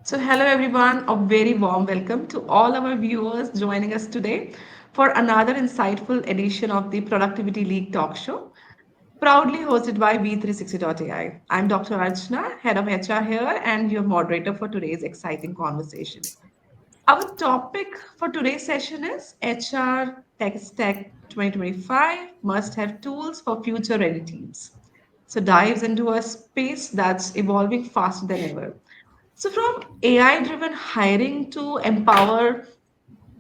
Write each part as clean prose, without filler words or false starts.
So, hello everyone, a very warm welcome to all our viewers joining us today for another insightful edition of the Productivity League talk show, proudly hosted by V360.ai. I'm Dr. Archana, head of HR here, and your moderator for today's exciting conversation. Our topic for today's session is HR Tech Stack 2025 must have tools for future ready teams. So, dives into a space that's evolving faster than ever. So, from AI driven hiring to empower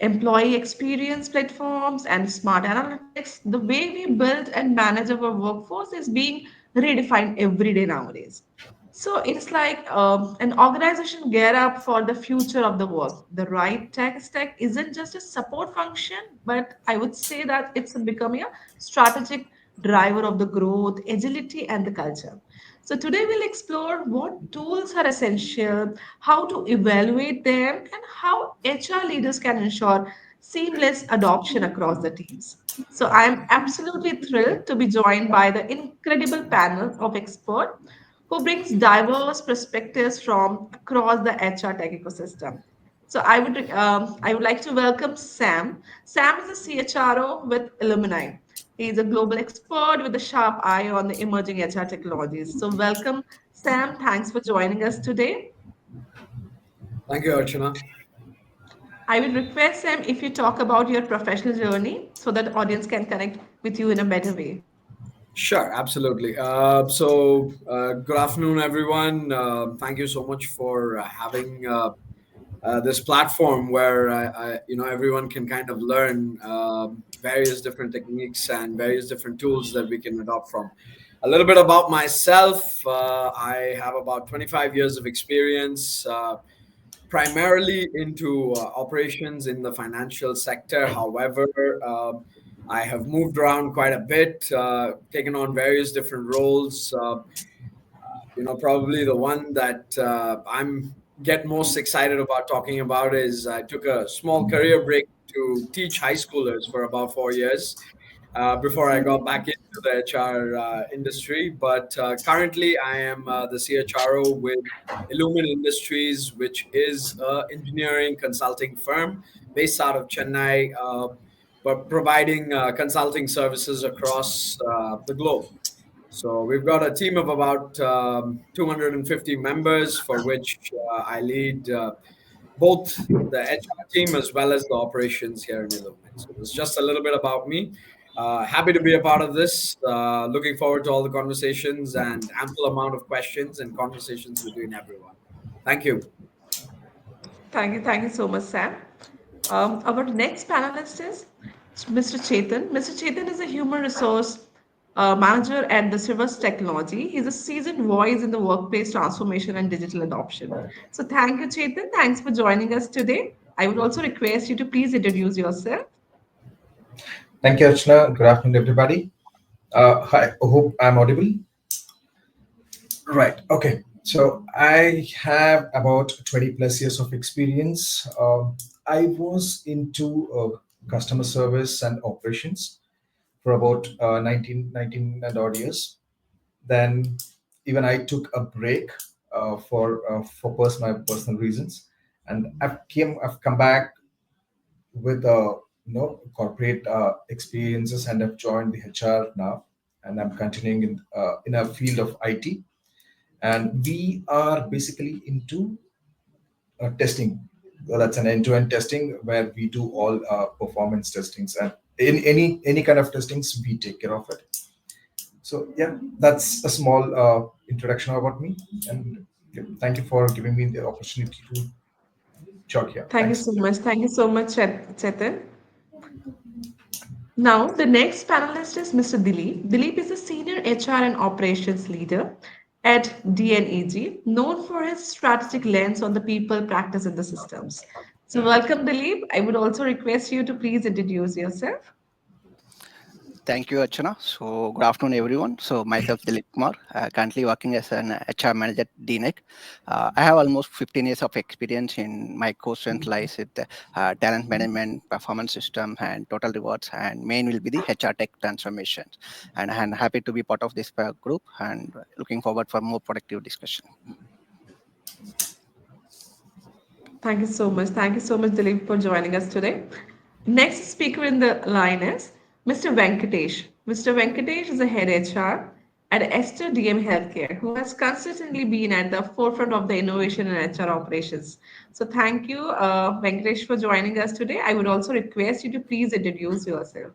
employee experience platforms and smart analytics, the way we build and manage our workforce is being redefined every day nowadays. So, it's like an organization gear up for the future of the work. The right tech stack isn't just a support function, but I would say that it's becoming a strategic driver of the growth, agility, and the culture. So, today we'll explore what tools are essential, how to evaluate them, and how HR leaders can ensure seamless adoption across the teams. So, I'm absolutely thrilled to be joined by the incredible panel of experts who brings diverse perspectives from across the HR tech ecosystem. So I would like to welcome Sam. Sam is a CHRO with Illumine-i. He's a global expert with a sharp eye on the emerging HR technologies. So welcome, Sam. Thanks for joining us today. Thank you, Archana. I would request Sam if you talk about your professional journey so that audience can connect with you in a better way. Sure, absolutely. Good afternoon, everyone. Thank you so much for having this platform where everyone can kind of learn various different techniques and various different tools that we can adopt from. A little bit about myself. I have about 25 years of experience. Primarily into operations in the financial sector. However, I have moved around quite a bit, taken on various different roles. Probably the one that I'm get most excited about talking about is I took a small career break to teach high schoolers for about 4 years before I got back into the HR industry. But currently, I am the CHRO with Illumine Industries, which is an engineering consulting firm based out of Chennai, but providing consulting services across the globe. So we've got a team of about 250 members, for which I lead both the HR team as well as the operations here in Illumine. So it's just a little bit about me. Happy to be a part of this. Looking forward to all the conversations and ample amount of questions and conversations between everyone. Thank you. Thank you so much, Sam. Our next panelist is Mr. Chetan. Mr. Chetan is a human resource manager at the Shravas Technology. He's a seasoned voice in the workplace transformation and digital adoption. So, thank you, Chetan. Thanks for joining us today. I would also request you to please introduce yourself. Thank you, Archana. Good afternoon, everybody. Hi, I hope I'm audible. Right. Okay. So I have about 20 plus years of experience. I was into customer service and operations for about 19 and odd years. Then even I took a break for my personal reasons, and I've come back with corporate experiences, and I've joined the HR now, and I'm continuing in a field of IT, and we are basically into testing. Well, that's an end-to-end testing where we do all performance testings, and in any kind of testings we take care of it. So yeah, that's a small introduction about me, and thank you for giving me the opportunity to talk here. Thank you Thanks. so much. Thank you so much, Chetan. Now, the next panelist is Mr. Dillip. Dillip is a senior HR and operations leader at DNEG, known for his strategic lens on the people, practice, and the systems. So, welcome, Dillip. I would also request you to please introduce yourself. Thank you, Archana. So, good afternoon, everyone. So, myself, Dillip Kumar, currently working as an HR manager at DNEG. I have almost 15 years of experience in my core strength lies with talent management, performance system, and total rewards. And main will be the HR tech transformation. And I'm happy to be part of this group and looking forward for more productive discussion. Thank you so much. Thank you so much, Dillip, for joining us today. Next speaker in the line is Mr. Venkatesh. Mr. Venkatesh is a head HR at Aster DM Healthcare, who has consistently been at the forefront of the innovation in HR operations. So, thank you, Venkatesh, for joining us today. I would also request you to please introduce yourself.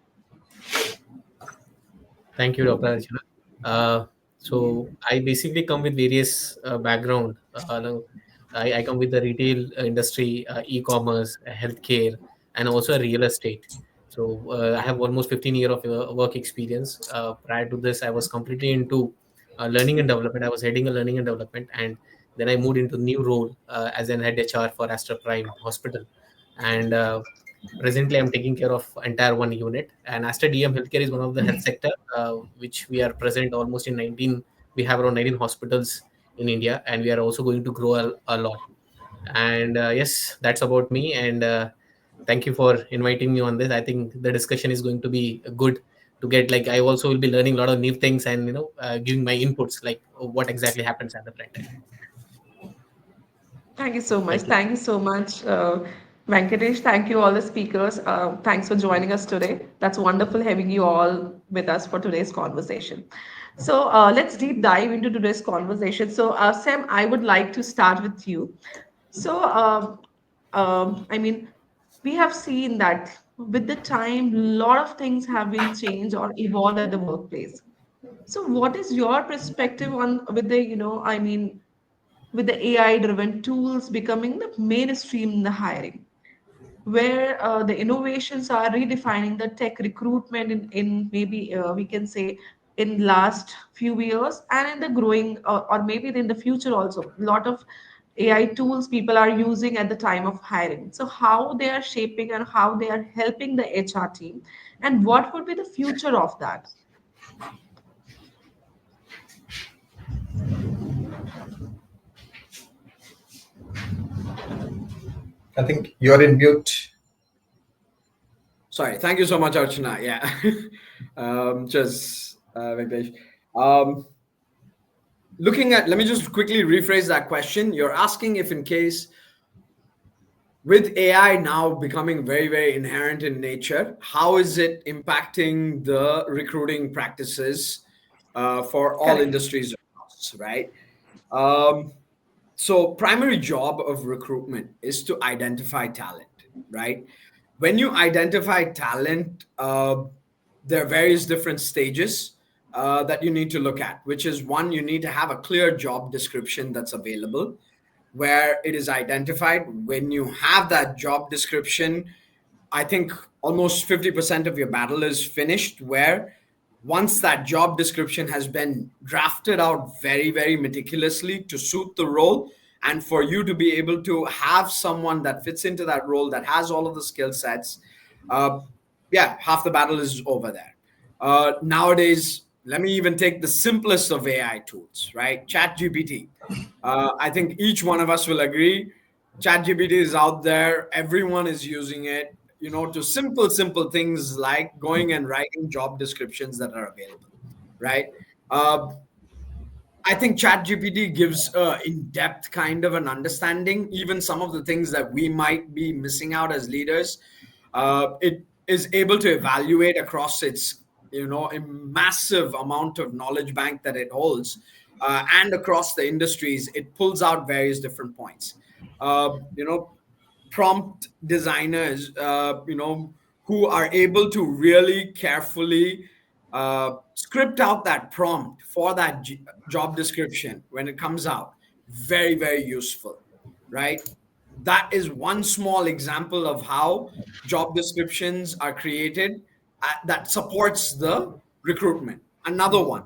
Thank you, Dr. Archana. So I basically come with various background. I come with the retail industry, e-commerce, healthcare, and also real estate. So I have almost 15 years of work experience. Prior to this, I was completely into learning and development. I was heading a learning and development, and then I moved into new role as an head HR for Aster Prime Hospital. And presently, I'm taking care of entire one unit. And Aster DM Healthcare is one of the health sector which we are present almost in 19. We have around 19 hospitals in India, and we are also going to grow a lot. And yes, that's about me. And thank you for inviting me on this. I think the discussion is going to be good to get, like, I also will be learning a lot of new things and giving my inputs, like what exactly happens at the front end. Thank you so much. Thank you. Thank you so much, Venkatesh. Thank you, all the speakers. Thanks for joining us today. That's wonderful having you all with us for today's conversation. So let's deep dive into today's conversation. So, Sam, I would like to start with you. So, I mean, we have seen that with the time, a lot of things have been changed or evolved at the workplace. So, what is your perspective on with the, with the AI driven tools becoming the mainstream in the hiring, where the innovations are redefining the tech recruitment in maybe we can say in last few years and in the growing or maybe in the future also. A lot of AI tools people are using at the time of hiring. So how they are shaping and how they are helping the HR team and what would be the future of that? I think you're in mute. Sorry. Thank you so much, Archana. Yeah. Just Venkatesh. Um, let me just quickly rephrase that question. You're asking if, in case with AI now becoming very, very inherent in nature, how is it impacting the recruiting practices for all Correct. industries across, right? Um, so, primary job of recruitment is to identify talent, right? When you identify talent, there are various different stages that you need to look at, which is one, you need to have a clear job description that's available where it is identified. When you have that job description, I think almost 50% of your battle is finished, where once that job description has been drafted out very, very meticulously to suit the role, and for you to be able to have someone that fits into that role that has all of the skill sets, uh, yeah, half the battle is over there. Nowadays, let me even take the simplest of AI tools, right? Chat GPT. I think each one of us will agree ChatGPT is out there. Everyone is using it, to simple things like going and writing job descriptions that are available, right? Uh, I think ChatGPT gives in-depth kind of an understanding, even some of the things that we might be missing out as leaders. It is able to evaluate across its, a massive amount of knowledge bank that it holds, and across the industries, it pulls out various different points. Uh, you know, Prompt designers, who are able to really carefully script out that prompt for that job description when it comes out. Very, very useful, right? That is one small example of how job descriptions are created that supports the recruitment. Another one,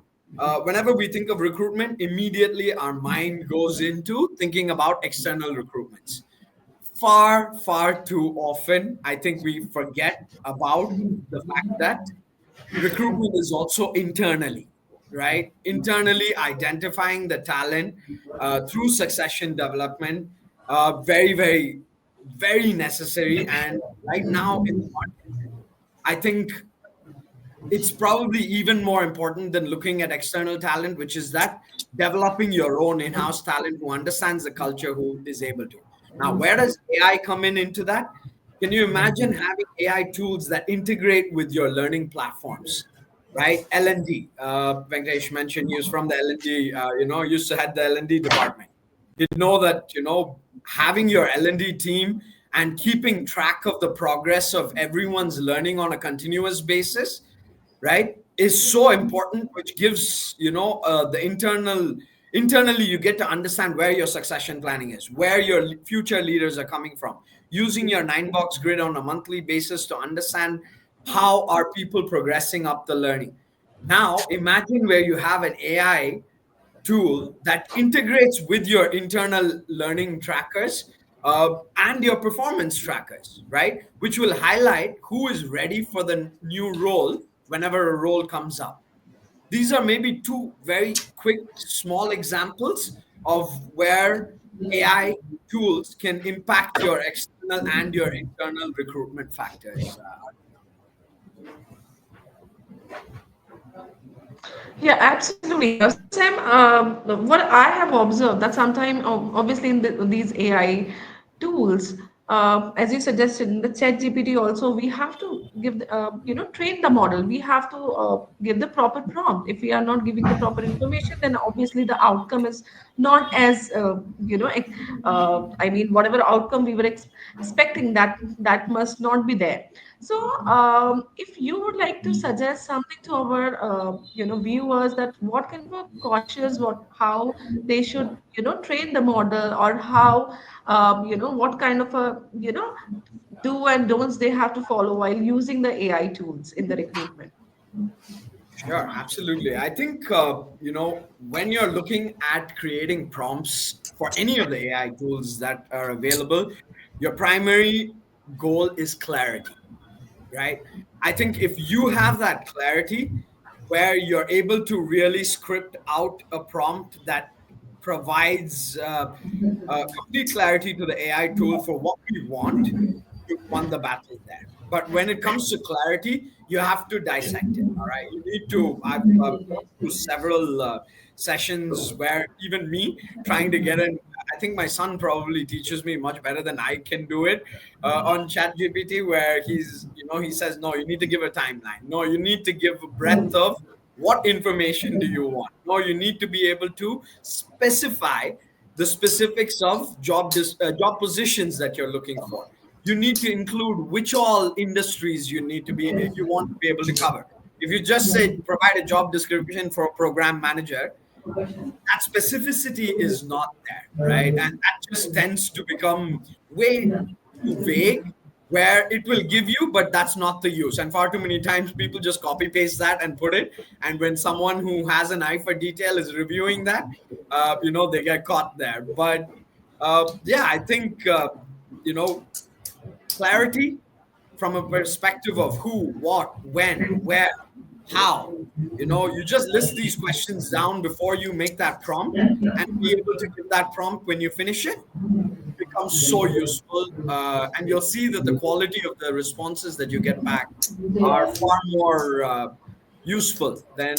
whenever we think of recruitment, immediately our mind goes into thinking about external recruitments. Far too often, I think we forget about the fact that recruitment is also internally, right? Internally identifying the talent through succession development, very, very, very necessary. And right now in the market, I think it's probably even more important than looking at external talent, which is that developing your own in-house talent who understands the culture, who is able to. Now, where does AI come in into that? Can you imagine having AI tools that integrate with your learning platforms, right? L&D. Venkatesh mentioned he was from the L&D. Used to head the L&D department. You know that having your L&D team and keeping track of the progress of everyone's learning on a continuous basis, right, is so important, which gives the internally you get to understand where your succession planning is, where your future leaders are coming from, using your 9 box grid on a monthly basis to understand how are people progressing up the learning. Now imagine where you have an AI tool that integrates with your internal learning trackers, and your performance trackers, right? Which will highlight who is ready for the new role whenever a role comes up. These are maybe two very quick, small examples of where AI tools can impact your external and your internal recruitment factors. Yeah, absolutely. So, Sam, what I have observed that sometimes, obviously, in these AI tools, as you suggested in the Chat GPT, also we have to give, train the model. We have to give the proper prompt. If we are not giving the proper information, then obviously the outcome is not as, I mean, whatever outcome we were expecting, that must not be there. So, if you would like to suggest something to our, viewers, that what kind of cautious, how they should, train the model, or how, what kind of a, do and don'ts they have to follow while using the AI tools in the recruitment. Sure, absolutely. I think when you're looking at creating prompts for any of the AI tools that are available, your primary goal is clarity, right? I think if you have that clarity where you're able to really script out a prompt that provides complete clarity to the AI tool for what we want, you won the battle there. But when it comes to clarity, you have to dissect it. All right, you need to. I've gone through several sessions where even me trying to get in. I think my son probably teaches me much better than I can do it on Chat GPT, where he says, no, you need to give a timeline. No, you need to give a breadth of what information do you want. No, you need to be able to specify the specifics of job positions that you're looking for. You need to include which all industries you want to be able to cover. If you just say provide a job description for a program manager, that specificity is not there, right? And that just tends to become way too vague, where it will give you, but that's not the use. And far too many times people just copy paste that and put it. And when someone who has an eye for detail is reviewing that, they get caught there. But yeah, I think, you know, clarity from a perspective of who, what, when, where, how. You just list these questions down before you make that prompt, and be able to give that prompt when you finish it becomes so useful. And you'll see that the quality of the responses that you get back are far more useful than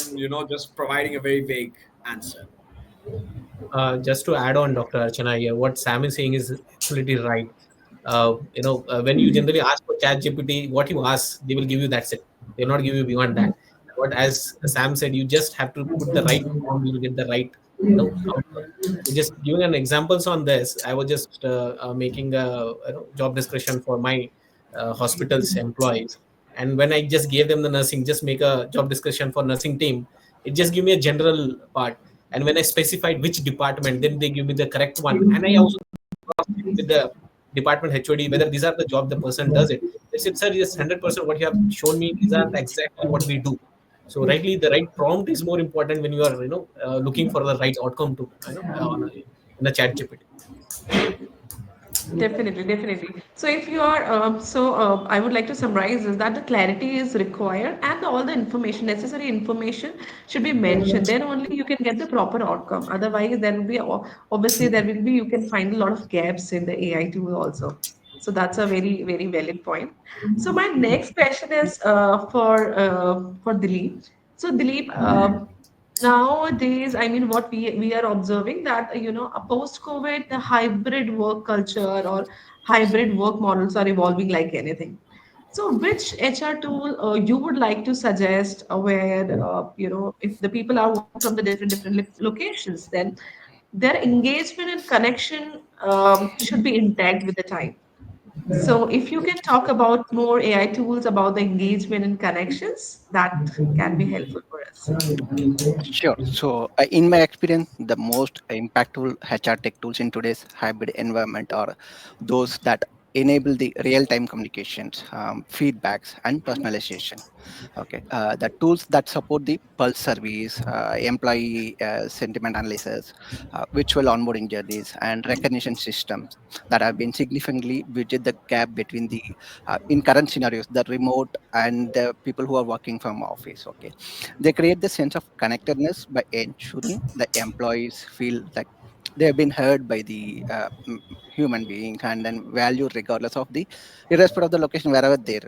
just providing a very vague answer. Just to add on, Dr. Archana here, what Sam is saying is absolutely right. When you generally ask for Chat GPT, what you ask, they will give you, that's it. They will not give you beyond that. But as Sam said, you just have to put the right form, you will get the right outcome. So just giving an examples on this, I was just making a job description for my hospital's employees. And when I just gave them the nursing, just make a job description for nursing team, it just give me a general part. And when I specified which department, then they give me the correct one. And I also with the department HOD whether these are the job the person does it. They said, sir, yes, 100% what you have shown me, these are exactly what we do. So rightly, the right prompt is more important when you are looking for the right outcome to in a Chat GPT. Definitely, definitely. So if you are, I would like to summarize is that the clarity is required, and all the information, necessary information should be mentioned. Then only you can get the proper outcome. Otherwise, there will be, obviously, you can find a lot of gaps in the AI tool also. So that's a very, very valid point. So my next question is for Dilip. So Dilip, Nowadays, I mean, what we are observing that a post-COVID, the hybrid work culture or hybrid work models are evolving like anything. So, which HR tool you would like to suggest, where if the people are working from the different locations, then their engagement and connection should be intact with the time. So, if you can talk about more AI tools about the engagement and connections, that can be helpful for us. Sure. So, in my experience, the most impactful HR tech tools in today's hybrid environment are those that enable the real-time communications, feedbacks, and personalization. Okay, the tools that support the pulse surveys, employee sentiment analysis, virtual onboarding journeys, and recognition systems that have been significantly bridged the gap between the in current scenarios the remote and the people who are working from office. Okay, they create the sense of connectedness by ensuring the employees feel like they have been heard by the human beings and then valued regardless of the irrespective of the location wherever they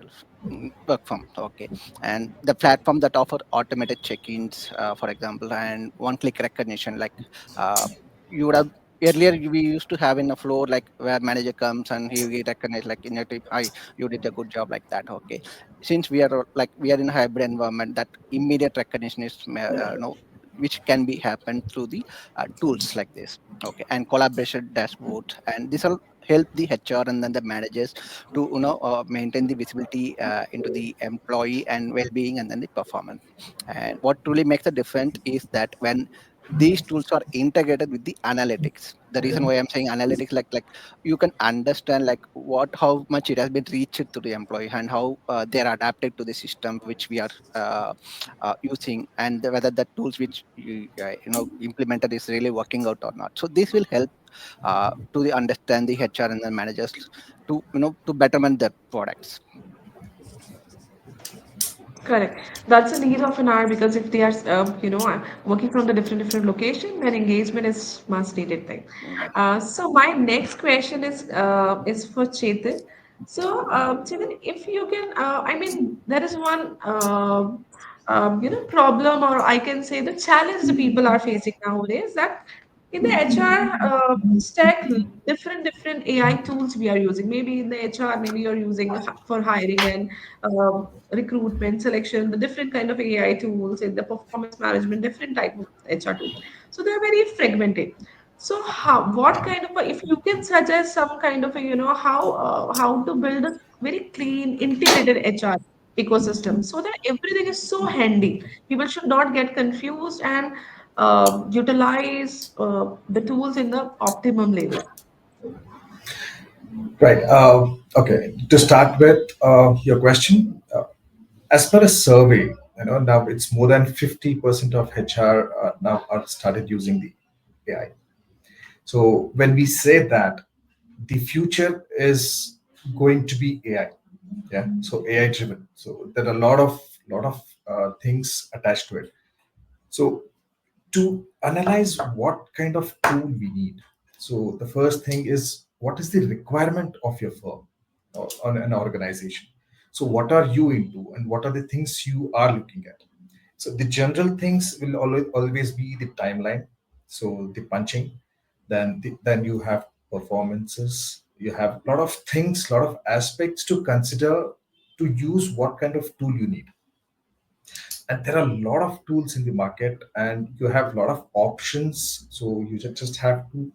work from. Okay, and the platform that offer automated check-ins, for example, and one-click recognition, like uh, you would have earlier we used to have in a floor like where manager comes and he recognize like in your tip, I you did a good job like that. Okay, since we are like we are in a hybrid environment, that immediate recognition is which can be happened through the tools like this. Okay, and collaboration dashboard, and this will help the HR and then the managers to maintain the visibility into the employee and well-being and then the performance. And what truly makes a difference is that when these tools are integrated with the analytics. The reason why I'm saying analytics, like you can understand like what how much it has been reached to the employee and how they are adapted to the system which we are using, and whether the tools which you implemented is really working out or not. So this will help to the understand the HR and the managers to to betterment their products. Correct. That's a need of an hour because if they are, working from the different location, then engagement is must needed thing. Yeah. So my next question is for Chetan. So Chetan, if you can, I mean, there is one problem, or I can say the challenge the people are facing nowadays, that in the HR stack, different AI tools we are using. Maybe in the HR, maybe you're using for hiring and recruitment, selection, the different kind of AI tools in the performance management, different type of HR tools. So they're very fragmented. So how, what kind of if you can suggest some kind of how to build a very clean, integrated HR ecosystem so that everything is so handy. People should not get confused and utilize the tools in the optimum level. Right. Okay. To start with your question, as per a survey, now it's more than 50% of HR now are started using the AI. So when we say that the future is going to be AI, yeah. So AI driven. So there are a lot of things attached to it. So to analyze what kind of tool we need. So the first thing is what is the requirement of your firm or on an organization. So what are you into and what are the things you are looking at? So the general things will always be the timeline. So the punching, then you have performances. You have a lot of things, a lot of aspects to consider to use what kind of tool you need. And there are a lot of tools in the market and you have a lot of options, so you just have to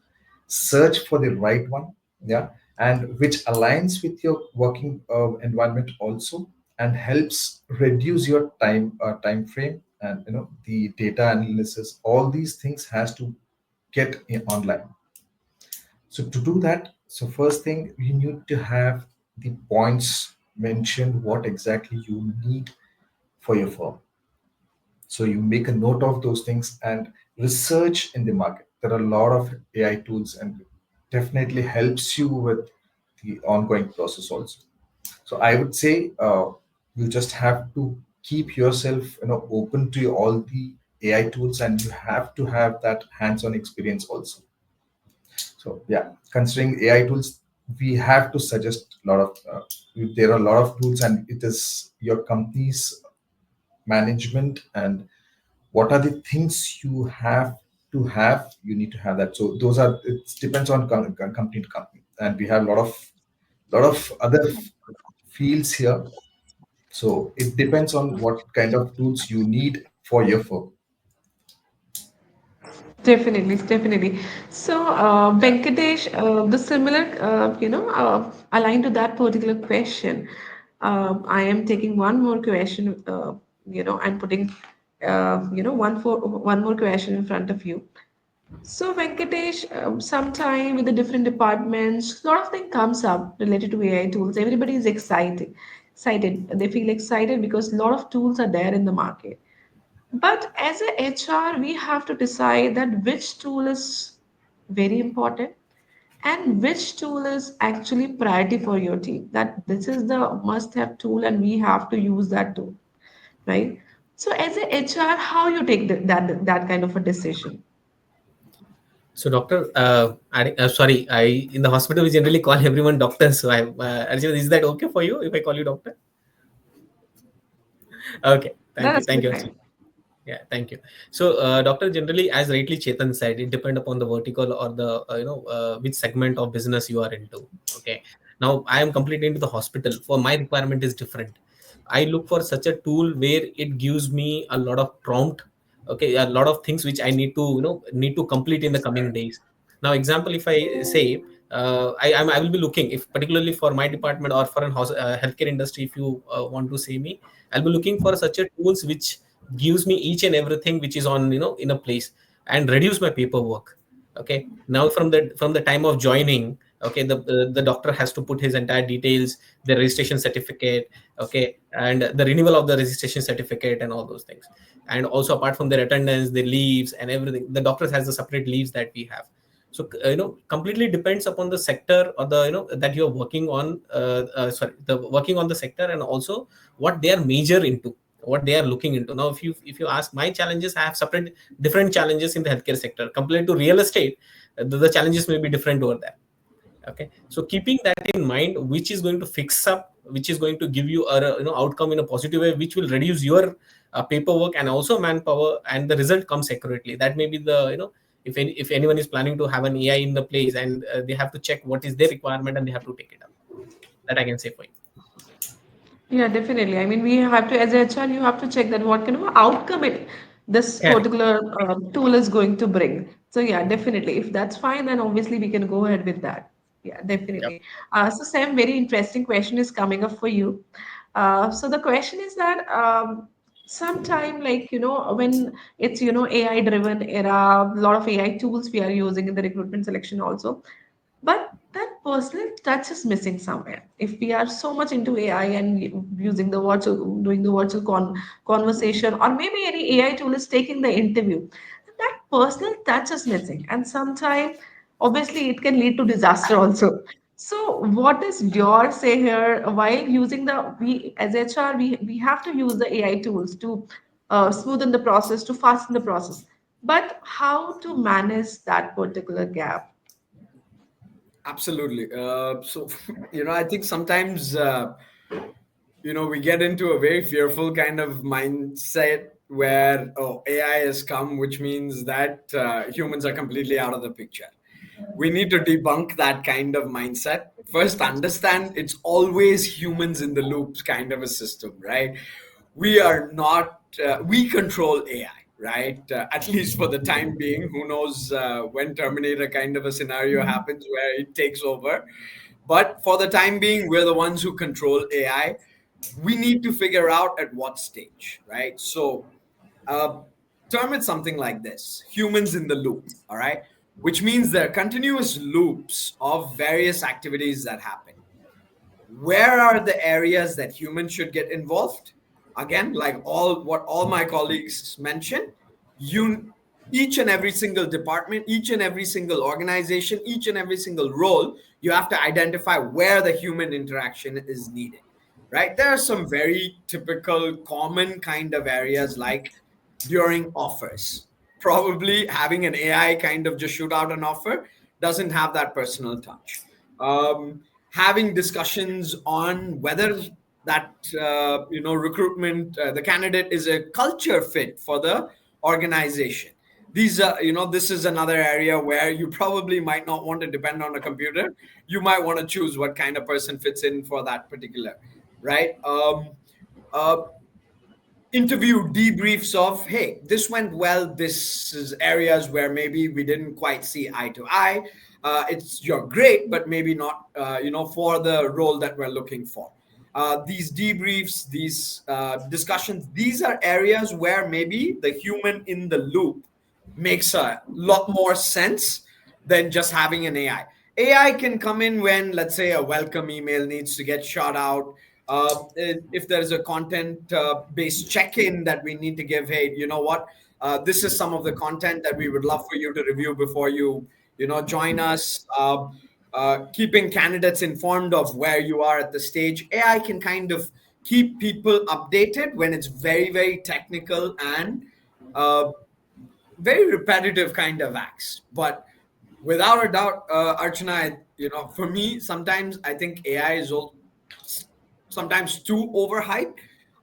search for the right one, yeah, and which aligns with your working environment also, and helps reduce your time frame, and the data analysis, all these things has to get online. So to do that, so first thing you need to have the points mentioned what exactly you need for your firm. So you make a note of those things and research in the market. There are a lot of AI tools and definitely helps you with the ongoing process also. So I would say you just have to keep yourself open to all the AI tools, and you have to have that hands-on experience also. So yeah, considering AI tools, we have to suggest a lot of. There are a lot of tools, and it is your company's management and what are the things you have to have. You need to have that. So those are, it depends on company to company, and we have a lot of other fields here. So it depends on what kind of tools you need for your firm. Definitely, definitely. So, Venkatesh, the similar, aligned to that particular question, I am taking one more question. I'm putting, one more question in front of you. So, Venkatesh, sometime with the different departments, a lot of things comes up related to AI tools. Everybody is excited. They feel excited because a lot of tools are there in the market. But as a HR, we have to decide that which tool is very important and which tool is actually priority for your team. That this is the must-have tool and we have to use that tool, right? So as a HR, how you take that kind of a decision? So, doctor, sorry, I in the hospital we generally call everyone doctor. So, Arjun, is that okay for you if I call you doctor? Okay, thank you, That's thank you, fine. Arjun. Yeah, thank you. So, doctor, generally, as rightly Chetan said, it depends upon the vertical or the which segment of business you are into. Okay. Now, I am completely into the hospital. For my requirement is different. I look for such a tool where it gives me a lot of prompt. Okay, a lot of things which I need to complete in the coming days. Now, example, if I say I will be looking, if particularly for my department or for an healthcare industry, if you want to say me, I'll be looking for such a tools which gives me each and everything which is on in a place and reduce my paperwork. Okay, now from the time of joining, okay, the doctor has to put his entire details, the registration certificate, okay, and the renewal of the registration certificate and all those things. And also apart from their attendance, the leaves and everything, the doctors has the separate leaves that we have. So completely depends upon the sector or the that you're working on, sorry, the working on the sector, and also what they are major into, what they are looking into. Now if you ask my challenges, I have separate different challenges in the healthcare sector compared to real estate. The challenges may be different over there. Okay, so keeping that in mind, which is going to fix up, which is going to give you a outcome in a positive way, which will reduce your paperwork and also manpower, and the result comes accurately. That may be the if anyone is planning to have an AI in the place, and they have to check what is their requirement and they have to take it up. That I can say for you. Yeah, definitely. I mean, we have to, as a HR, you have to check that what kind of outcome this Correct. particular tool is going to bring. So yeah, definitely. If that's fine, then obviously we can go ahead with that. Yeah, Yep. definitely. So Sam, very interesting question is coming up for you. So the question is that sometime like when it's AI driven era, a lot of AI tools we are using in the recruitment selection also, but that personal touch is missing somewhere. If we are so much into AI and using the virtual, doing the virtual conversation, or maybe any AI tool is taking the interview, that personal touch is missing. And sometimes, obviously, it can lead to disaster also. So, what is your say here while using we as HR, we have to use the AI tools to smoothen the process, to fasten the process. But how to manage that particular gap? Absolutely. So, I think sometimes, we get into a very fearful kind of mindset where, oh, AI has come, which means that humans are completely out of the picture. We need to debunk that kind of mindset. First, understand it's always humans in the loops kind of a system, right? We are not, we control AI, right? At least for the time being. Who knows when Terminator kind of a scenario happens where it takes over. But for the time being, we're the ones who control AI. We need to figure out at what stage, right? So, uh, term it something like this: humans in the loop, all right? Which means there are continuous loops of various activities that happen. Where are the areas that humans should get involved? Again, like all my colleagues mentioned, you each and every single department, each and every single organization, each and every single role, you have to identify where the human interaction is needed. Right? There are some very typical common kind of areas like during offers. Probably having an AI kind of just shoot out an offer doesn't have that personal touch. Having discussions on whether that recruitment, the candidate is a culture fit for the organization. These are, this is another area where you probably might not want to depend on a computer. You might want to choose what kind of person fits in for that particular, right? Uh, Interview debriefs of, hey, this went well, this is areas where maybe we didn't quite see eye to eye. You're great, but maybe not for the role that we're looking for. These debriefs, these discussions, these are areas where maybe the human in the loop makes a lot more sense than just having an AI can come in when, let's say, a welcome email needs to get shot out. If there's a content based check-in that we need to give, hey, you know what, this is some of the content that we would love for you to review before you join us. Keeping candidates informed of where you are at the stage. AI can kind of keep people updated when it's very, very technical and uh, very repetitive kind of acts. But without a doubt, Archana, for me, sometimes I think AI is sometimes too overhyped.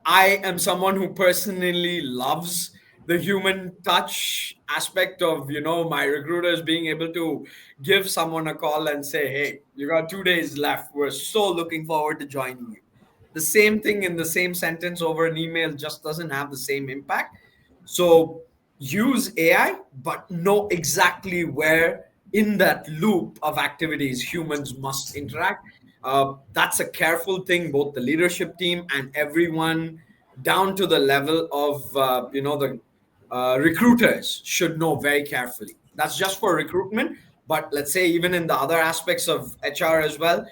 I am someone who personally loves the human touch aspect of, my recruiters being able to give someone a call and say, hey, you got 2 days left. We're so looking forward to joining you. The same thing in the same sentence over an email just doesn't have the same impact. So use AI, but know exactly where in that loop of activities humans must interact. That's a careful thing, both the leadership team and everyone down to the level of, the recruiters should know very carefully. That's just for recruitment. But let's say even in the other aspects of HR as well,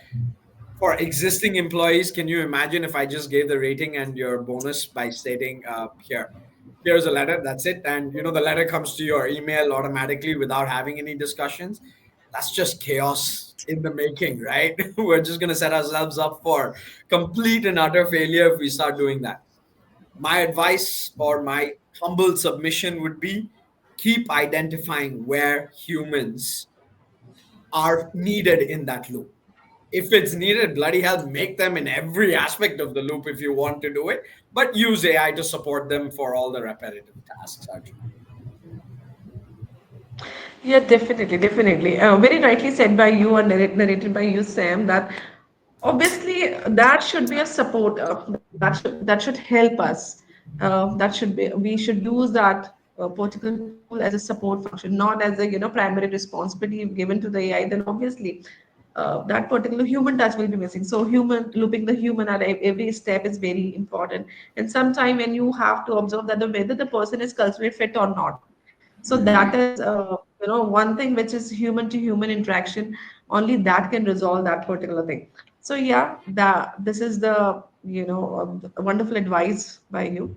for existing employees, can you imagine if I just gave the rating and your bonus by stating, here's a letter, that's it, and the letter comes to your email automatically without having any discussions? That's just chaos in the making, right? We're just going to set ourselves up for complete and utter failure if we start doing that. My advice or my humble submission would be, keep identifying where humans are needed in that loop. If it's needed, bloody hell, make them in every aspect of the loop if you want to do it, but use AI to support them for all the repetitive tasks, Arjun. Yeah, definitely, definitely. Very rightly said by you or narrated by you, Sam, that obviously that should be a support. That should help us. That should be, we should use that particular tool as a support function, not as a primary responsibility given to the AI. Then obviously that particular human touch will be missing. So human looping the human at every step is very important. And sometime when you have to observe that the whether the person is culturally fit or not, so that is one thing which is human to human interaction. Only that can resolve that particular thing. So yeah, that this is the wonderful advice by you.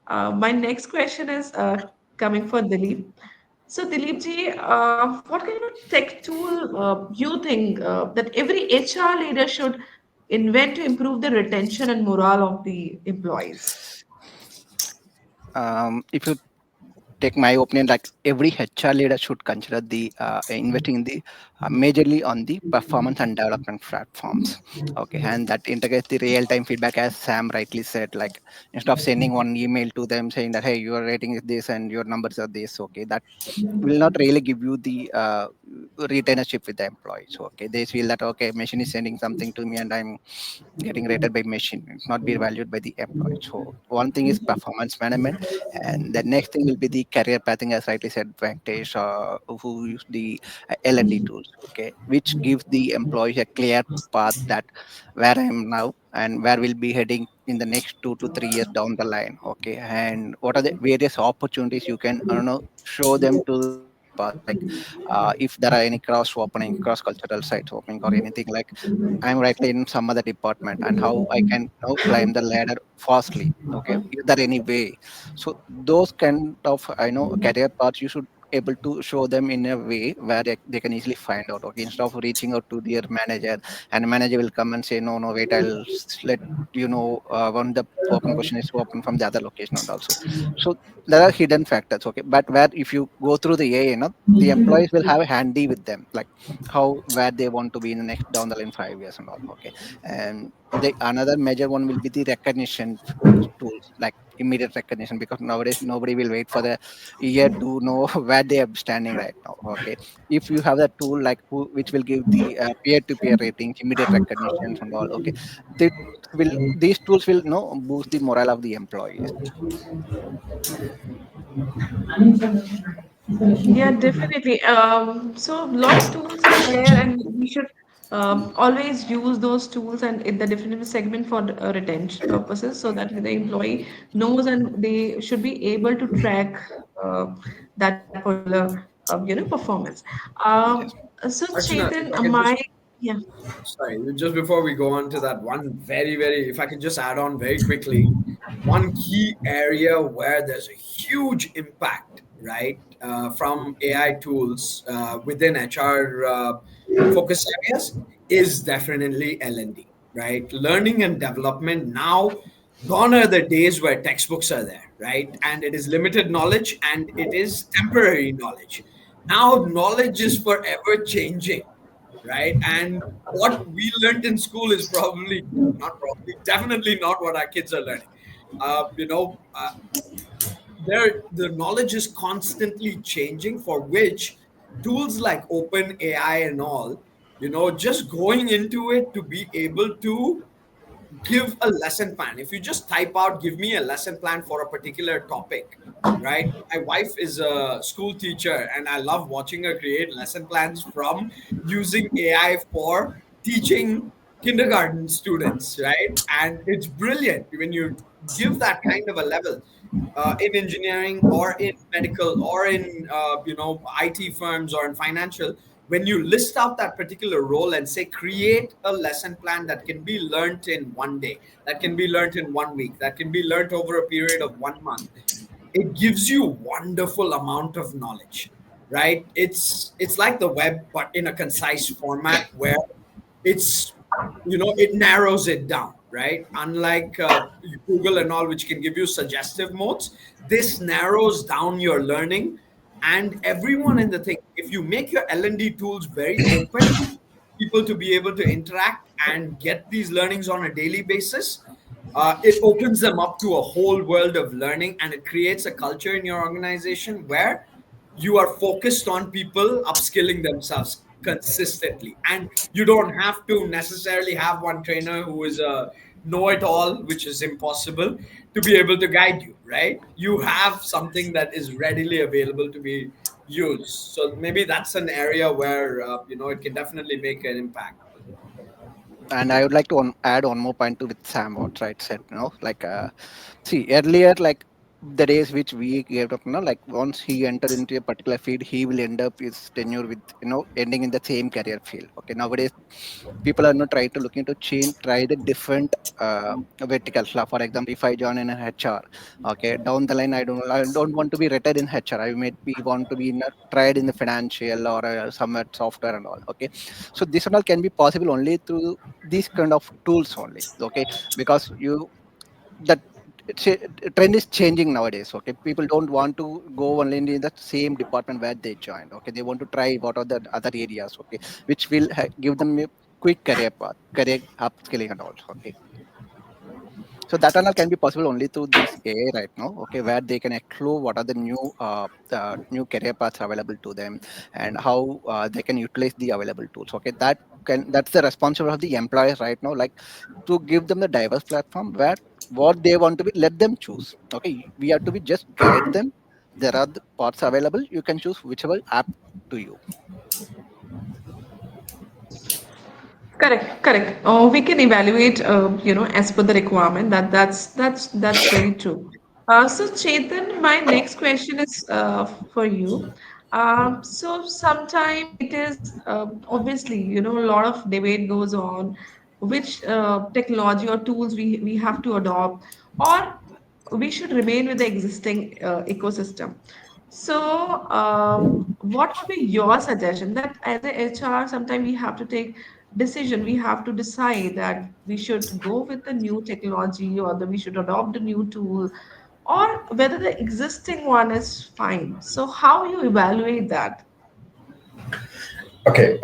My next question is coming for Dilip. So Dilip ji, what kind of tech tool you think that every HR leader should invent to improve the retention and morale of the employees? If you take my opinion, like every HR leader should consider the investing in the majorly on the performance and development platforms. Okay, and that integrates the real-time feedback, as Sam rightly said. Like instead of sending one email to them saying that, hey, your rating is this and your numbers are this. Okay, that will not really give you the retainership with the employees. Okay, they feel that, okay, machine is sending something to me and I'm getting rated by machine. It's not be valued by the employee. So one thing is performance management, and the next thing will be the career pathing, as rightly said Venkatesh, who use the L&D tools, okay, which gives the employee a clear path that where I am now and where we'll be heading in the next 2 to 3 years down the line. Okay, and what are the various opportunities you can, I don't know, show them to the career path, like if there are any cross opening, cross cultural sites opening or anything, like I'm rightly in some other department and how I can climb the ladder fastly. Okay, is there any way? So those kind of career paths you should able to show them in a way where they can easily find out. Okay, instead of reaching out to their manager and the manager will come and say, no, no, wait, let when the open question is open from the other location and also. So there are hidden factors. Okay, but where if you go through the AI, the employees will have a handy with them, like how where they want to be in the next down the line 5 years and all. Okay, and the another major one will be the recognition tools, like immediate recognition, because nowadays nobody will wait for the year to know where they are standing right now. Okay, if you have that tool like which will give the peer-to-peer ratings, immediate recognitions and all. Okay, they these tools will boost the morale of the employees. Yeah, definitely. So a lot of tools are there, and we should always use those tools and in the different segment for retention purposes, so that the employee knows and they should be able to track that particular performance. Yes. So Archana, if Chetan, I can my just, yeah. sorry, just before we go on to that, one very, if I can just add on very quickly, one key area where there's a huge impact, right, from AI tools within HR focus areas is definitely L&D, right? Learning and development now, gone are the days where textbooks are there, right? And it is limited knowledge and it is temporary knowledge. Now, knowledge is forever changing, right? And what we learned in school is probably not probably, definitely not what our kids are learning. There the knowledge is constantly changing, for which tools like Open AI and all, just going into it to be able to give a lesson plan. If you just type out, give me a lesson plan for a particular topic, right? My wife is a school teacher, and I love watching her create lesson plans from using AI for teaching kindergarten students, right? And it's brilliant when you give that kind of a level. In engineering or in medical or in IT firms or in financial, when you list out that particular role and say create a lesson plan that can be learned in 1 day, that can be learned in 1 week, that can be learned over a period of 1 month, it gives you wonderful amount of knowledge, right? It's like the web, but in a concise format where it's it narrows it down, right? Unlike Google and all, which can give you suggestive modes, this narrows down your learning. And everyone in the thing, if you make your L&D tools very open, people to be able to interact and get these learnings on a daily basis, it opens them up to a whole world of learning, and it creates a culture in your organization where you are focused on people upskilling themselves consistently. And you don't have to necessarily have one trainer who is a know-it-all, which is impossible, to be able to guide you, right? You have something that is readily available to be used. So maybe that's an area where it can definitely make an impact. And I would like to add one more point to with Sam what right said. Like see earlier, like the days which we gave up, like once he entered into a particular field, he will end up his tenure with ending in the same career field. Okay, nowadays people are not trying to looking to change, try the different verticals. Like, for example, if I join in an HR, okay, down the line I don't want to be retired in HR. I may be want to be tried in the financial or somewhat software and all. Okay, so this and all can be possible only through these kind of tools only. Okay, because that trend is changing nowadays. Okay, people don't want to go only in the same department where they joined. Okay, they want to try what are the other areas. Okay, which will give them a quick career path, career upskilling and all. Okay, so that and all can be possible only through this AI right now. Okay, where they can explore what are the new career paths available to them, and how they can utilize the available tools. Okay, that's the responsibility of the employers right now. Like to give them the diverse platform where what they want to be, let them choose. Okay, we have to be just guide them. There are the parts available. You can choose whichever app to you. Correct, correct. We can evaluate, as per the requirement. That's very true. So Chetan, my next question is for you. So sometime it is obviously, a lot of debate goes on which technology or tools we have to adopt, or we should remain with the existing ecosystem. So, what would be your suggestion that as a HR, sometimes we have to take decision, we have to decide that we should go with the new technology or that we should adopt a new tool, or whether the existing one is fine. So, how you evaluate that? Okay,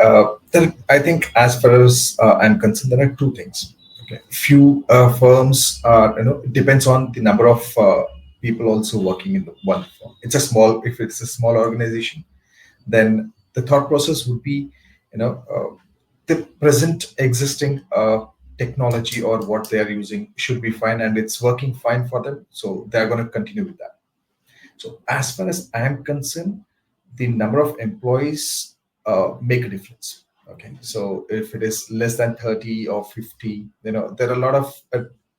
then I think as far as I'm concerned, there are two things. Okay, few firms are, it depends on the number of people also working in the one firm. It's a small, if it's a small organization, then the thought process would be, the present existing technology or what they are using should be fine and it's working fine for them, so they're going to continue with that. So as far as I am concerned, the number of employees make a difference. Okay, so if it is less than 30 or 50, there are a lot of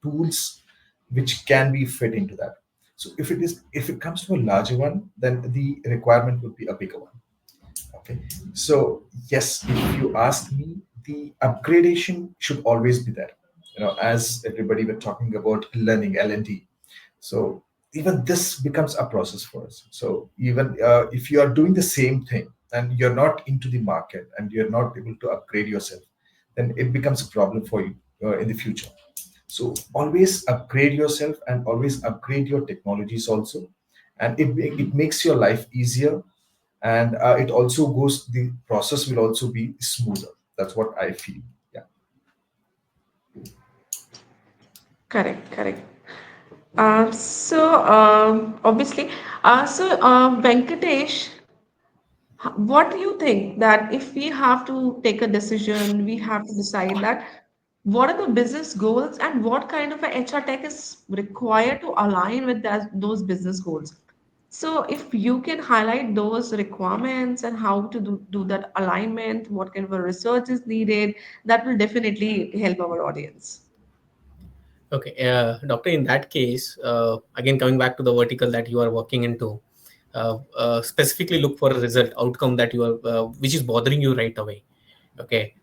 tools which can be fit into that. So if it comes to a larger one, then the requirement would be a bigger one. Okay, so yes, if you ask me, the upgradation should always be there. As everybody were talking about learning L&D, so even this becomes a process for us. So even if you are doing the same thing and you're not into the market and you're not able to upgrade yourself, then it becomes a problem for you in the future. So always upgrade yourself and always upgrade your technologies also, and it makes your life easier, and it also goes, the process will also be smoother. That's what I feel. Yeah. Correct, correct. Obviously, Venkatesh, what do you think that if we have to take a decision, we have to decide that what are the business goals and what kind of a HR tech is required to align with those business goals? So, if you can highlight those requirements and how to do that alignment, what kind of a research is needed, that will definitely help our audience. Okay, doctor, in that case, again, coming back to the vertical that you are working into, specifically look for a result outcome that you are, which is bothering you right away. Okay,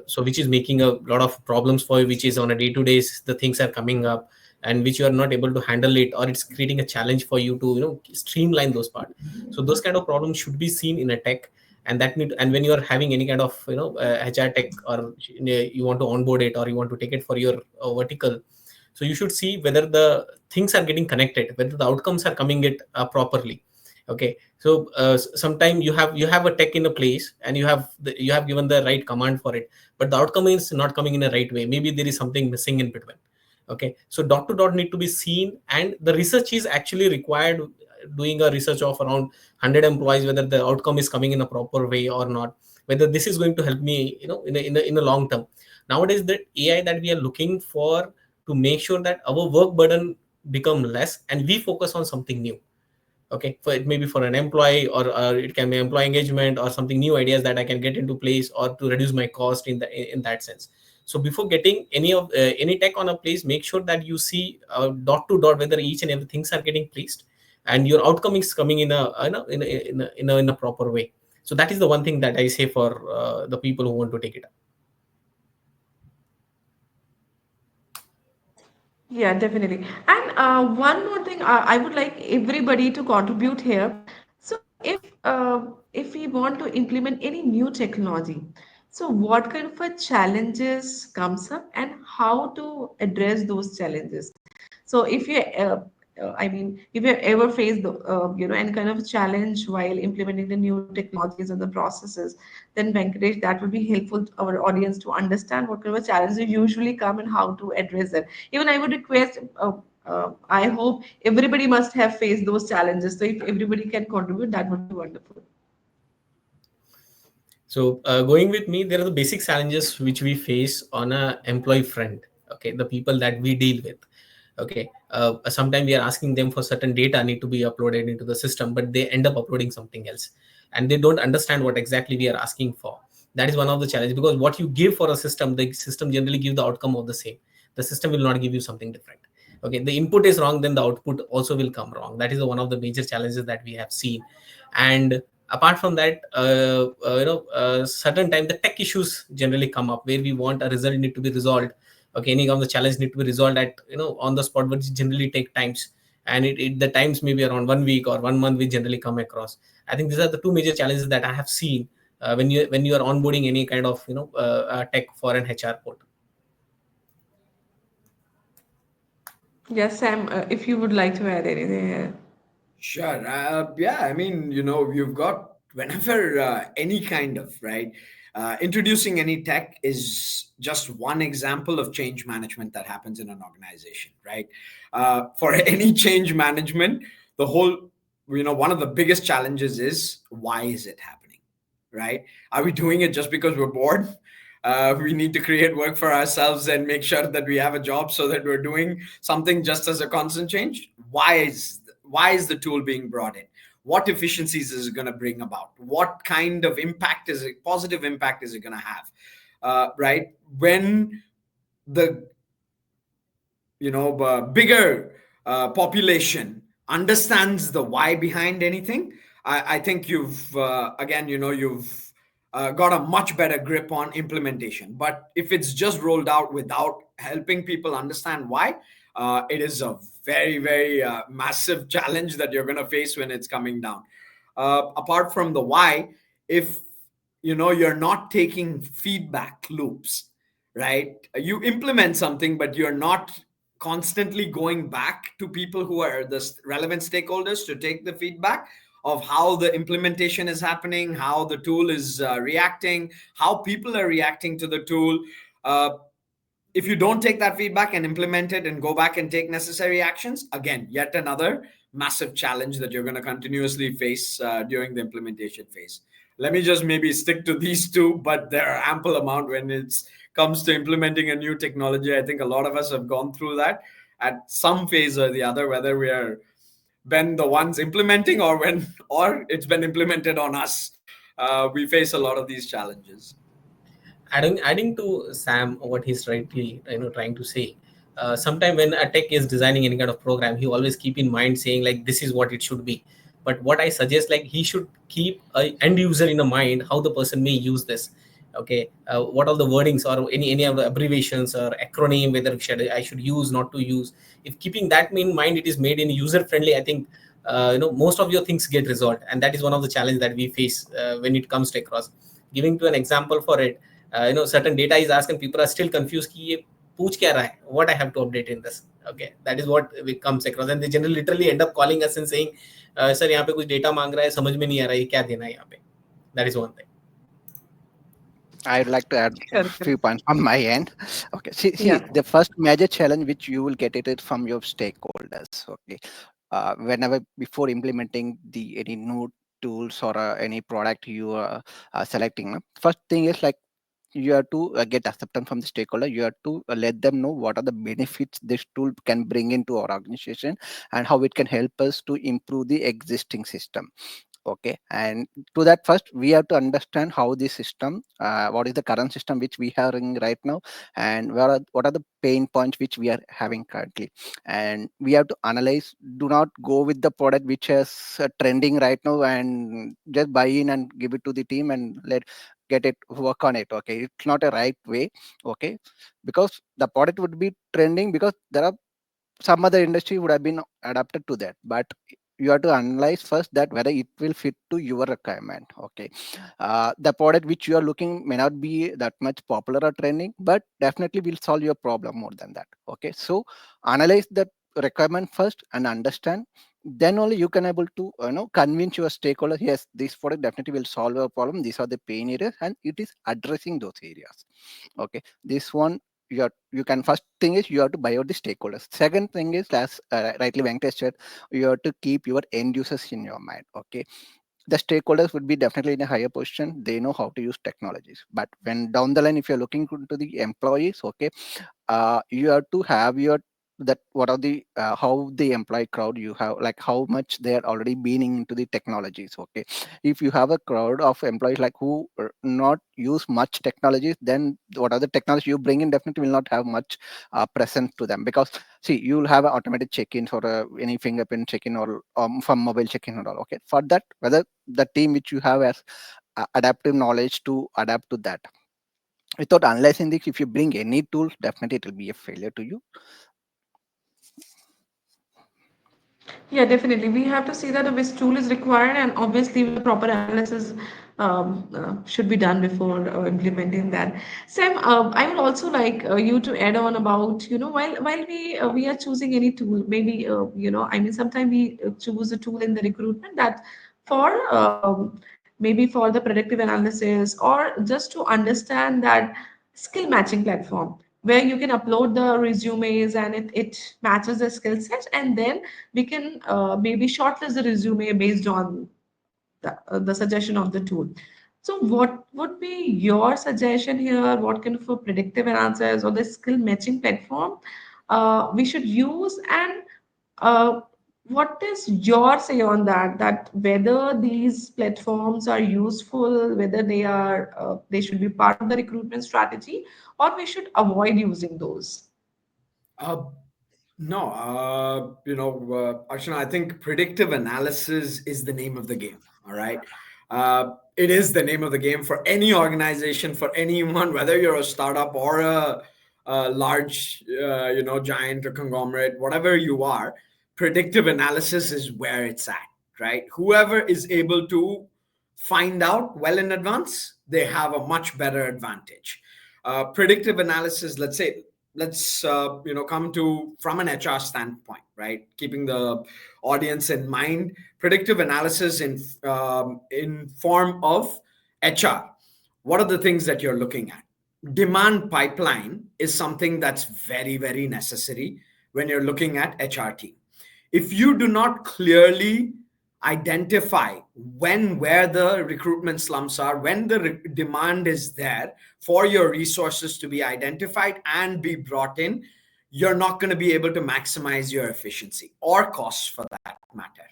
so which is making a lot of problems for you, which is on a day to day, the things are coming up and which you are not able to handle it, or it's creating a challenge for you to, streamline those parts. So those kind of problems should be seen in a tech, and and when you are having any kind of, HR tech, or you want to onboard it or you want to take it for your vertical, so you should see whether the things are getting connected, whether the outcomes are coming it properly. Okay, so sometimes you have a tech in a place and you have given the right command for it, but the outcome is not coming in the right way. Maybe there is something missing in between. Okay, so dot to dot need to be seen, and the research is actually required, doing a research of around 100 employees, whether the outcome is coming in a proper way or not, whether this is going to help me, in a long term. Nowadays, the AI that we are looking for, to make sure that our work burden become less and we focus on something new. Okay, for it may be for an employee, or it can be employee engagement, or something new ideas that I can get into place, or to reduce my cost in that sense. So before getting any tech on a place, make sure that you see dot to dot whether each and every things are getting placed, and your outcome is coming in a proper way. So that is the one thing that I say for the people who want to take it up. Yeah, definitely. And one more thing, I would like everybody to contribute here. So, if we want to implement any new technology, so what kind of a challenges comes up and how to address those challenges? So, if you ever faced, any kind of challenge while implementing the new technologies and the processes, then Venkatesh, that would be helpful to our audience to understand what kind of challenges usually come and how to address them. Even I would request, I hope everybody must have faced those challenges. So if everybody can contribute, that would be wonderful. So going with me, there are the basic challenges which we face on a employee front. Okay, the people that we deal with. Okay, sometimes we are asking them for certain data need to be uploaded into the system, but they end up uploading something else, and they don't understand what exactly we are asking for. That is one of the challenges, because what you give for a system, the system generally give the outcome of the same. The system will not give you something different. Okay, the input is wrong, then the output also will come wrong. That is one of the major challenges that we have seen. And apart from that, certain time the tech issues generally come up where we want a result need to be resolved. Okay, any of the challenge need to be resolved at, on the spot, but it generally take times, and the times may be around 1 week or 1 month we generally come across. I think these are the two major challenges that I have seen when you are onboarding any kind of tech for an HR port. Yes, Sam, if you would like to add anything here. Sure. Yeah, I mean, you've got whenever any kind of, right? Introducing any tech is just one example of change management that happens in an organization, right? For any change management, the whole, one of the biggest challenges is, why is it happening, right? Are we doing it just because we're bored? We need to create work for ourselves and make sure that we have a job so that we're doing something just as a constant change. Why is the tool being brought in? What efficiencies is it going to bring about? What kind of impact is it, positive impact is it going to have? Right? When the bigger population understands the why behind anything, I think you've again, you've got a much better grip on implementation. But if it's just rolled out without helping people understand why, it is a very, very massive challenge that you're going to face when it's coming down. Apart from the why, if you're not taking feedback loops, right? You implement something, but you're not constantly going back to people who are the relevant stakeholders to take the feedback of how the implementation is happening, how the tool is reacting, how people are reacting to the tool. If you don't take that feedback and implement it and go back and take necessary actions, again, yet another massive challenge that you're going to continuously face during the implementation phase. Let me just maybe stick to these two, but there are ample amount when it comes to implementing a new technology. I think a lot of us have gone through that at some phase or the other, whether we are been the ones implementing or it's been implemented on us. We face a lot of these challenges. Adding to Sam what he's rightly trying to say. Sometime when a tech is designing any kind of program, he always keep in mind saying like this is what it should be. But what I suggest, like, he should keep a end user in a mind, how the person may use this. Okay, what are the wordings or any of the abbreviations or acronym, whether I should use, not to use. If keeping that in mind, it is made in user friendly, I think most of your things get resolved. And that is one of the challenge that we face when it comes to across. Giving to an example for it, certain data is asked and people are still confused कि ये पूछ क्या रहा है, what I have to update in this. Okay, that is what comes across, and they generally literally end up calling us and saying, sir, यहाँ पे कुछ data मांग रहा है, समझ में नहीं आ रहा है, ये क्या देना है यहाँ पे. That is one thing. I'd like to add a Correct, few correct. points on my end. Okay, see, Yeah. the first major challenge which you will get it is from your stakeholders. Okay, whenever before implementing the any new tools or any product you are selecting, no? First thing is like you have to get acceptance from the stakeholder. You have to let them know what are the benefits this tool can bring into our organization and how it can help us to improve the existing system. Okay, and to that first we have to understand how the system, what is the current system which we are in right now, and what are the pain points which we are having currently, and we have to analyze. Do not go with the product which is trending right now and just buy in and give it to the team and let get it work on it. Okay, it's not a right way. Okay, because the product would be trending because there are some other industry would have been adapted to that, but you have to analyze first that whether it will fit to your requirement. Okay, the product which you are looking may not be that much popular or trending, but definitely will solve your problem more than that. Okay, so analyze that requirement first and understand, then only you can able to convince your stakeholder, yes, this product definitely will solve your problem, these are the pain areas and it is addressing those areas. Okay, this one you can, first thing is you have to buy out the stakeholders. Second thing is, as rightly Venkatesh said, you have to keep your end users in your mind. Okay, the stakeholders would be definitely in a higher position, they know how to use technologies, but when down the line if you're looking into the employees, okay, you have to have your that what are the how the employee crowd you have, like how much they are already been into the technologies. Okay, if you have a crowd of employees like who not use much technologies, then what are the technology you bring in definitely will not have much present to them, because see, you will have an automatic check-ins or any fingerprint check-in or from mobile check-in and all. Okay, for that, whether the team which you have has adaptive knowledge to adapt to that. Without analyzing this, if you bring any tools, definitely it will be a failure to you. Yeah, definitely. We have to see that which tool is required, and obviously the proper analysis should be done before implementing that. Sam, I would also like you to add on about, while we are choosing any tool, maybe I mean, sometimes we choose a tool in the recruitment that for maybe for the predictive analysis, or just to understand that skill matching platform where you can upload the resumes and it matches the skill set, and then we can maybe shortlist the resume based on the suggestion of the tool. So, what would be your suggestion here? What kind of a predictive analysis or the skill matching platform we should use, and uh, what is your say on that? That whether these platforms are useful, whether they should be part of the recruitment strategy, or we should avoid using those. Uh, no, Archana, I think predictive analysis is the name of the game. All right. It is the name of the game for any organization, for anyone, whether you're a startup or a large, giant or conglomerate, whatever you are. Predictive analysis is where it's at, right? Whoever is able to find out well in advance, they have a much better advantage. Predictive analysis, let's come to from an HR standpoint, right? Keeping the audience in mind, predictive analysis in form of HR. What are the things that you're looking at? Demand pipeline is something that's very, very necessary when you're looking at HR team. If you do not clearly identify where the recruitment slumps are, when the demand is there for your resources to be identified and be brought in, you're not going to be able to maximize your efficiency or costs for that matter,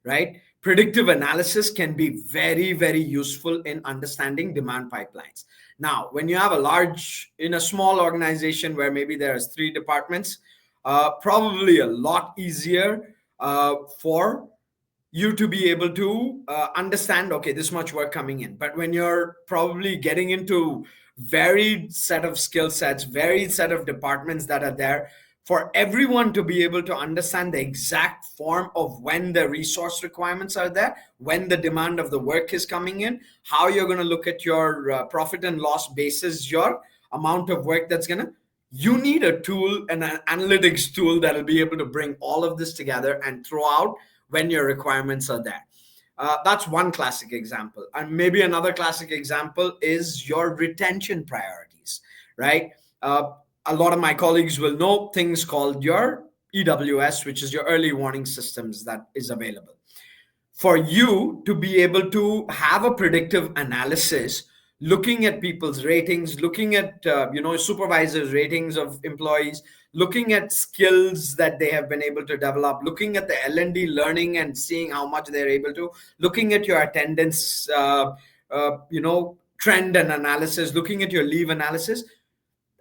right? Predictive analysis can be very, very useful in understanding demand pipelines. Now, when you have in a small organization where maybe there's 3 departments, probably a lot easier for you to be able to understand, okay, this much work coming in. But when you're probably getting into varied set of skill sets, varied set of departments that are there, for everyone to be able to understand the exact form of when the resource requirements are there, when the demand of the work is coming in, how you're going to look at your profit and loss basis, your amount of work that's going to, you need a tool, an analytics tool that will be able to bring all of this together and throw out when your requirements are there. That's one classic example. And maybe another classic example is your retention priorities, right? A lot of my colleagues will know things called your EWS, which is your early warning systems that is available. For you to be able to have a predictive analysis, looking at people's ratings, looking at supervisors' ratings of employees, looking at skills that they have been able to develop, looking at the L&D learning and seeing how much they're able to, looking at your attendance, trend and analysis, looking at your leave analysis.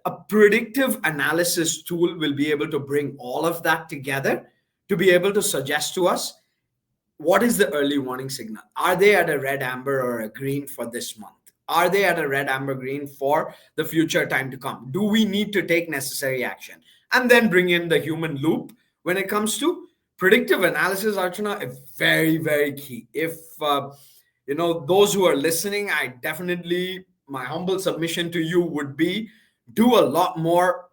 A predictive analysis tool will be able to bring all of that together to be able to suggest to us, what is the early warning signal? Are they at a red, amber, or a green for this month? Are they at a red, amber, green for the future time to come? Do we need to take necessary action? And then bring in the human loop when it comes to predictive analysis, Archana, is very, very key. If, those who are listening, my humble submission to you would be, do a lot more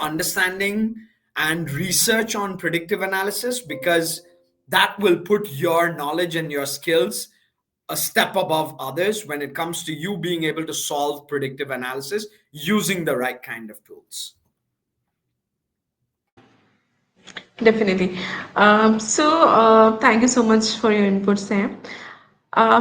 understanding and research on predictive analysis, because that will put your knowledge and your skills a step above others when it comes to you being able to solve predictive analysis using the right kind of tools. Definitely. Thank you so much for your input, Sam.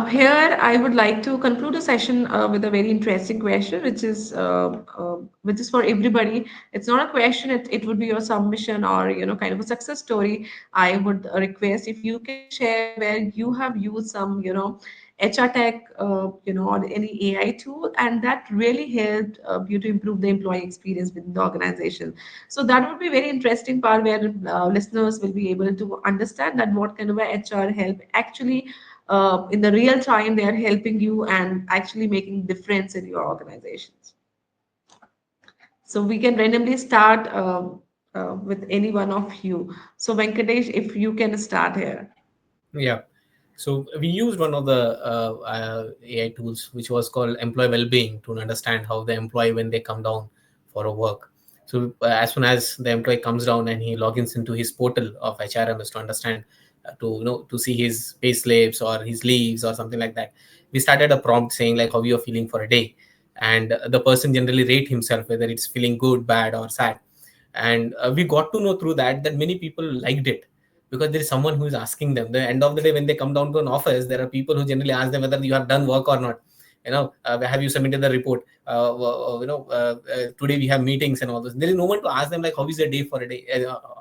Here, I would like to conclude the session with a very interesting question, which is for everybody. It's not a question; it would be your submission or kind of a success story. I would request if you can share where you have used some HR tech, or any AI tool, and that really helped you to improve the employee experience within the organization. So that would be very interesting part where listeners will be able to understand that what kind of a HR help actually in the real time they are helping you and actually making difference in your organizations. So we can randomly start with any one of you. So Venkatesh, if you can start here. Yeah. So we used one of the AI tools, which was called employee well-being, to understand how the employee, when they come down for a work. So as soon as the employee comes down and he logins into his portal of HRM, is to understand to to see his pay slips or his leaves or something like that. We started a prompt saying like how you're feeling for a day, and the person generally rate himself whether it's feeling good, bad, or sad. And we got to know through that many people liked it, because there is someone who is asking them. The end of the day, when they come down to an office, there are people who generally ask them whether you have done work or not. Have you submitted the report? Today we have meetings and all this. There is no one to ask them like how is the day for a day,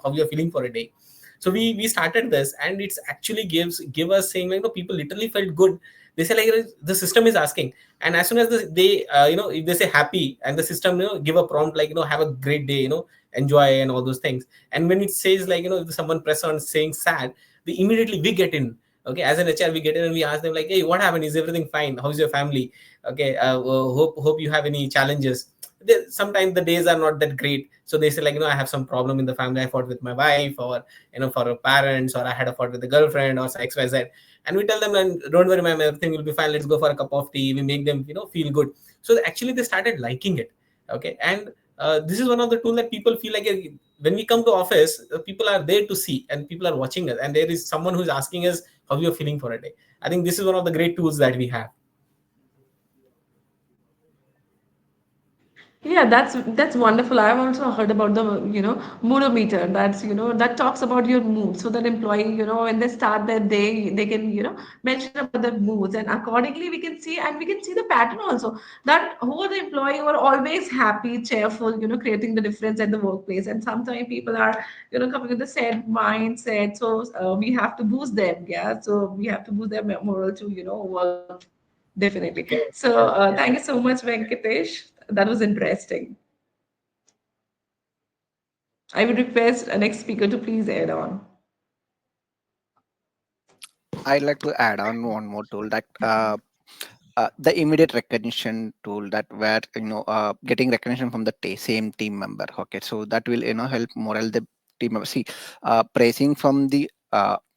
how you are feeling for a day. So we started this, and it's actually give us saying like, people literally felt good. They say like the system is asking, and as soon as they if they say happy, and the system give a prompt like have a great day, enjoy and all those things. And when it says like if someone press on saying sad, they immediately we get in. Okay, as an HR we get in and we ask them like, hey, what happened? Is everything fine? How's your family? Okay, hope you have any challenges. Sometimes the days are not that great, so they say like, I have some problem in the family. I fought with my wife, or for our parents, or I had a fight with the girlfriend, or XYZ. And we tell them, and don't worry ma'am, everything will be fine, let's go for a cup of tea. We make them feel good. So actually they started liking it. Okay, and this is one of the tools that people feel like, when we come to office, people are there to see, and people are watching us, and there is someone who is asking us how you're feeling for a day. I think this is one of the great tools that we have. Yeah, that's wonderful. I've also heard about the moodometer. That's that talks about your mood, so that employee when they start their day, they can mention about their moods, and accordingly we can see, and we can see the pattern also, that who are the employee who are always happy, cheerful, creating the difference at the workplace. And sometimes people are coming with the sad mindset, so we have to boost them. Yeah, so we have to boost their moral to work definitely. So thank you so much, Venkatesh. That was interesting. I would request a next speaker to please add on. I'd like to add on one more tool, that the immediate recognition tool, that where getting recognition from the same team member. Okay, so that will help morale the team member. See, praising from the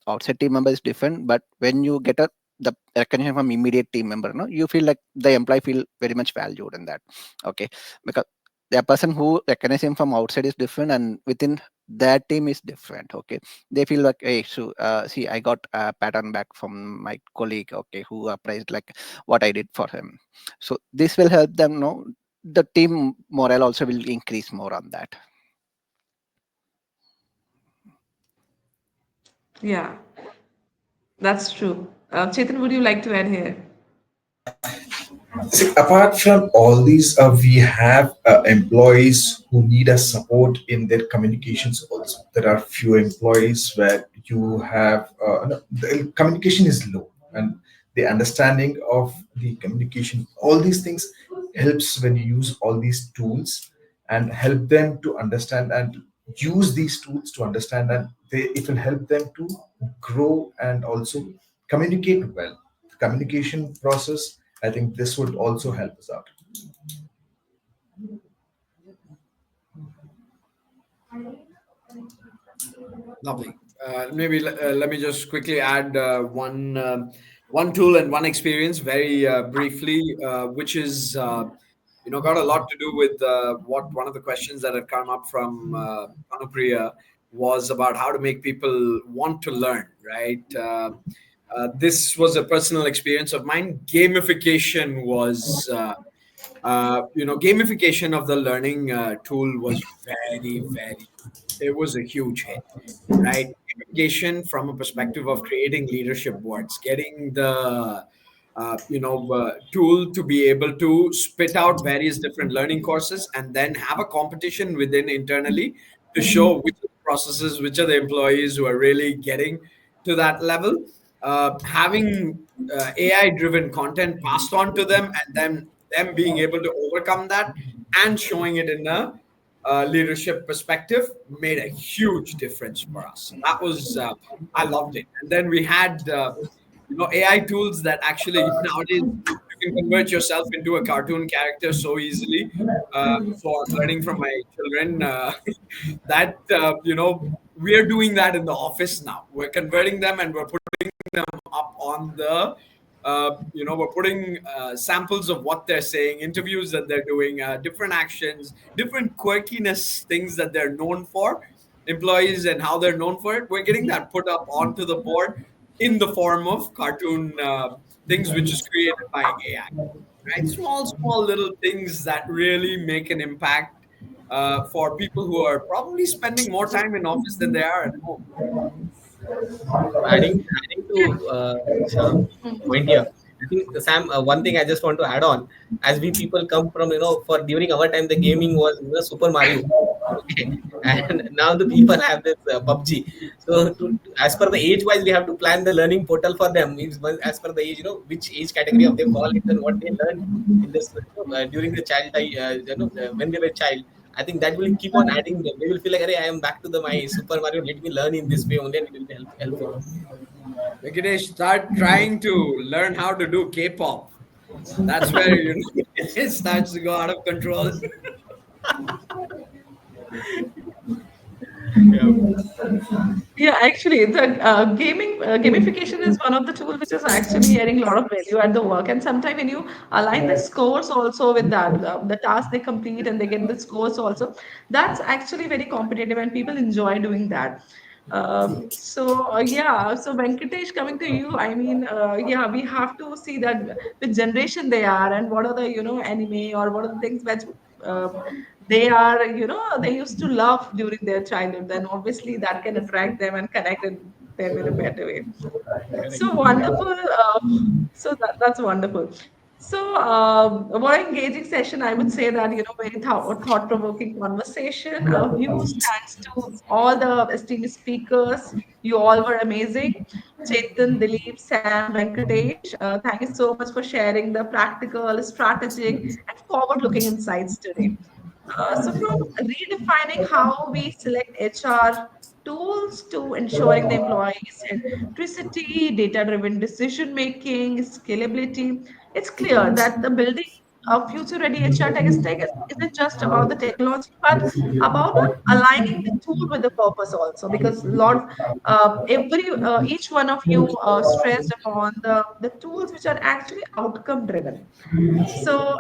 outside team member is different, but when you get the recognition from immediate team member, you feel like the employee feel very much valued in that. Okay, because the person who recognize him from outside is different, and within that team is different. Okay, they feel like, hey, so see, I got a pattern back from my colleague, okay, who appraised like what I did for him. So this will help them know the team morale also will increase more on that. Yeah, that's true. Chetan, would you like to add here? See, apart from all these, we have employees who need a support in their communications also. There are few employees where you have no, the communication is low, and the understanding of the communication, all these things helps when you use all these tools and help them to understand and use these tools to understand, and it will help them to grow and also communicate well. The communication process, I think this would also help us out. Lovely. Maybe let me just quickly add one tool and one experience very briefly, which is got a lot to do with what one of the questions that had come up from Anupriya was about how to make people want to learn. Right. This was a personal experience of mine. Gamification was. Gamification of the learning tool was very, it was a huge hit, right? Gamification from a perspective of creating leadership boards, getting the tool to be able to spit out various different learning courses and then have a competition within internally to show which are the processes, which are the employees who are really getting to that level. Having AI driven content passed on to them, and then them being able to overcome that and showing it in a leadership perspective made a huge difference for us. That was I loved it. And then we had AI tools that actually nowadays you can convert yourself into a cartoon character so easily. So I'm learning from my children that we are doing that in the office now. We're converting them and we're putting them up on the we're putting samples of what they're saying, interviews that they're doing, different actions, different quirkiness things that they're known for. employees and how they're known for it, we're getting that put up onto the board in the form of cartoon things which is created by AI. Right? Small little things that really make an impact for people who are probably spending more time in office than they are at home. So adding to Sham's point here, I think Sam, one thing I just want to add on, as we people come from, for during our time the gaming was Super Mario, okay, and now the people have this PUBG. So as per the age wise, we have to plan the learning portal for them. Means as per the age, which age category of they fall in and what they learn in this during the child, when they were child. I think that will keep on adding them. They will feel like, "Arey, I am back to my Super Mario. Let me learn in this way only, and it will be helpful." Venkatesh, start trying to learn how to do K-pop. That's where it starts to go out of control. Yeah. Yeah, actually, the gamification is one of the tools which is actually adding a lot of value at the work. And sometimes when you align the scores also with that, the task they complete and they get the scores also, that's actually very competitive and people enjoy doing that. Yeah, so Venkatesh, coming to you, I mean, yeah, we have to see that which generation they are and what are the anime or what are the things which uh, they are they used to love during their childhood. Then obviously that can attract them and connect them in a better way. Correct. So wonderful. That's wonderful. So, what an engaging session. I would say that, very thought-provoking conversation. A huge thanks to all the esteemed speakers. You all were amazing. Chetan, Dilip, Sam, Venkatesh, thank you so much for sharing the practical, strategic, and forward-looking insights today. So, from redefining how we select HR tools to ensuring the employees' centricity, data driven decision making, scalability, it's clear that the building of future ready HR tech stack isn't just about the technology, but about aligning the tool with the purpose also. Because each one of you stressed upon the tools which are actually outcome driven. So,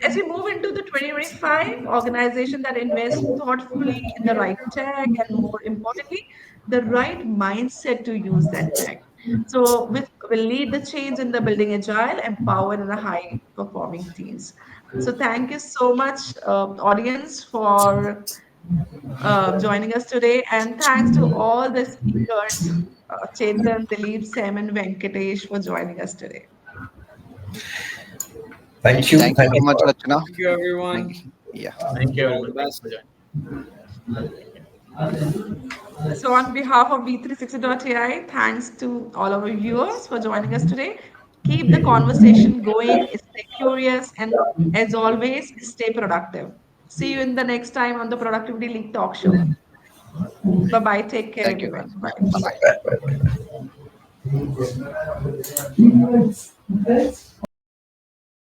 as we move into the 2025, organization that invest thoughtfully in the right tech and more importantly, the right mindset to use that tech. So, which will lead the change in the building agile, empowered, and the high performing teams. So, thank you so much, audience, for joining us today. And thanks to all the speakers, Chetan, Dilip, Sam, and Venkatesh, for joining us today. Thank you. Thank you Thank so you much, for Rachana. Thank you, Thank everyone. you. Yeah. Thank you, All the everyone. Thanks best. for joining. So, on behalf of V360.ai, thanks to all our viewers for joining us today. Keep the conversation going, stay curious, and as always, stay productive. See you in the next time on the Productivity League Talk Show. Bye bye. Take care, Thank you. everyone. Bye. Bye bye.